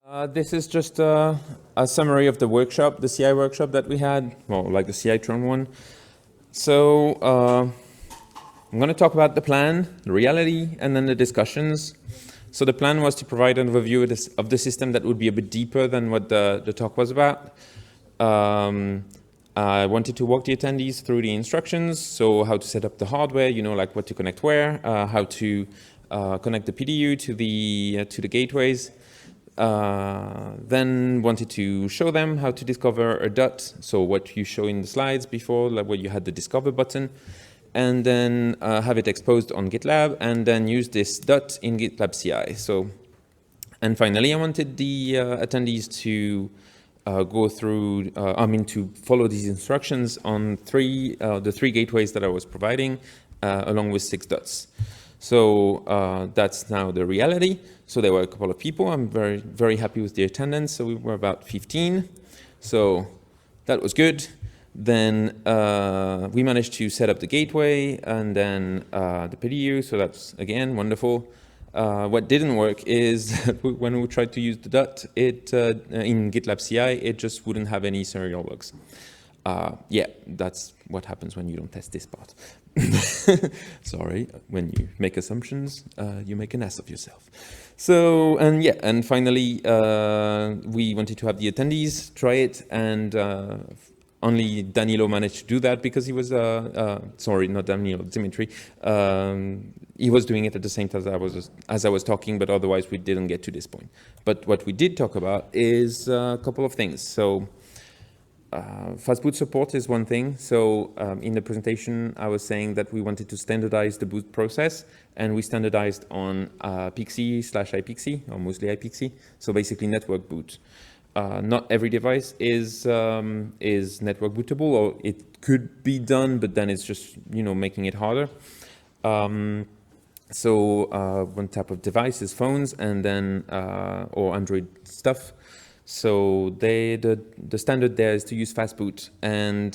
This is just a summary of the workshop, the CI workshop that we had, well, like the CI Tron one. So I'm going to talk about the plan, the reality, and then the discussions. So the plan was to provide an overview of the system that would be a bit deeper than what the talk was about. I wanted to walk the attendees through the instructions, so how to set up the hardware, you know, like what to connect where, how to connect the PDU to the gateways. Then wanted to show them how to discover a dot, so what you show in the slides before, like where you had the discover button, and then have it exposed on GitLab, and then use this dot in GitLab CI. So, and finally, I wanted the attendees to go through, to follow these instructions on the three gateways that I was providing, along with 6 dots. So that's now the reality. So there were a couple of people. I'm very, very happy with the attendance. So we were about 15. So that was good. Then we managed to set up the gateway and then the PDU. So that's, again, wonderful. What didn't work is when we tried to use the dot, in GitLab CI, it just wouldn't have any serial logs. Yeah, that's what happens when you don't test this part. Sorry, when you make assumptions, you make an ass of yourself. So, and finally, we wanted to have the attendees try it, and only Danilo managed to do that because he was, sorry, not Danilo, Dimitri. He was doing it at the same time as I was talking, but otherwise we didn't get to this point. But what we did talk about is a couple of things. So, fast boot support is one thing. So in the presentation, I was saying that we wanted to standardize the boot process, and we standardized on PXE/iPXE, or mostly iPXE. So basically network boot. Not every device is network bootable, or it could be done, but then it's just, you know, making it harder. So one type of device is phones, and then or Android stuff. So the standard there is to use fastboot, and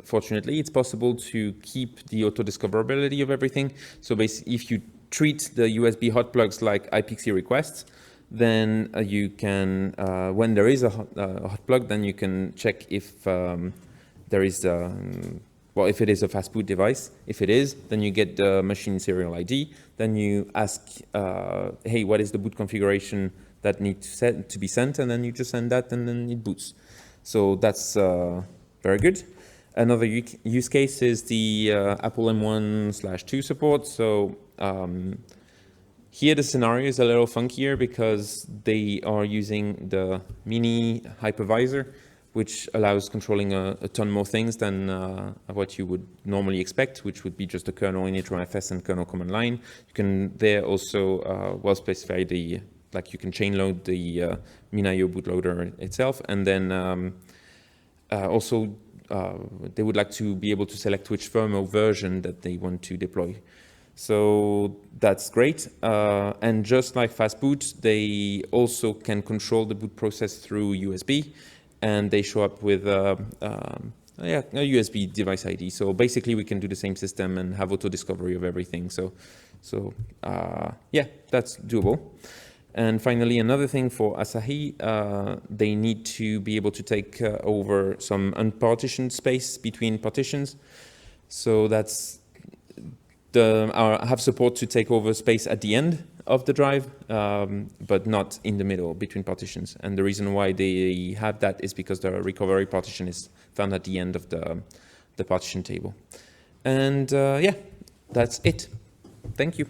fortunately it's possible to keep the auto discoverability of everything. So basically, if you treat the USB hot plugs like iPXE requests, then you can, when there is a hot plug, then you can check if there is well, if it is a fastboot device. If it is, then you get the machine serial ID. Then you ask, hey, what is the boot configuration that needs to be sent, and then you just send that, and then it boots. So that's very good. Another use case is the Apple M1/2 support. So here the scenario is a little funkier because they are using the mini hypervisor, which allows controlling a ton more things than what you would normally expect, which would be just the kernel initramfs and kernel command line. You can there also well specify the, like you can chain load the Minayo bootloader itself, and then also they would like to be able to select which firmware version that they want to deploy. So that's great. And just like fastboot, they also can control the boot process through USB, and they show up with a USB device ID. So basically we can do the same system and have auto discovery of everything. So yeah, that's doable. And finally, another thing for Asahi, they need to be able to take over some unpartitioned space between partitions. So that's have support to take over space at the end of the drive, but not in the middle between partitions. And the reason why they have that is because the recovery partition is found at the end of the partition table. And yeah, that's it. Thank you.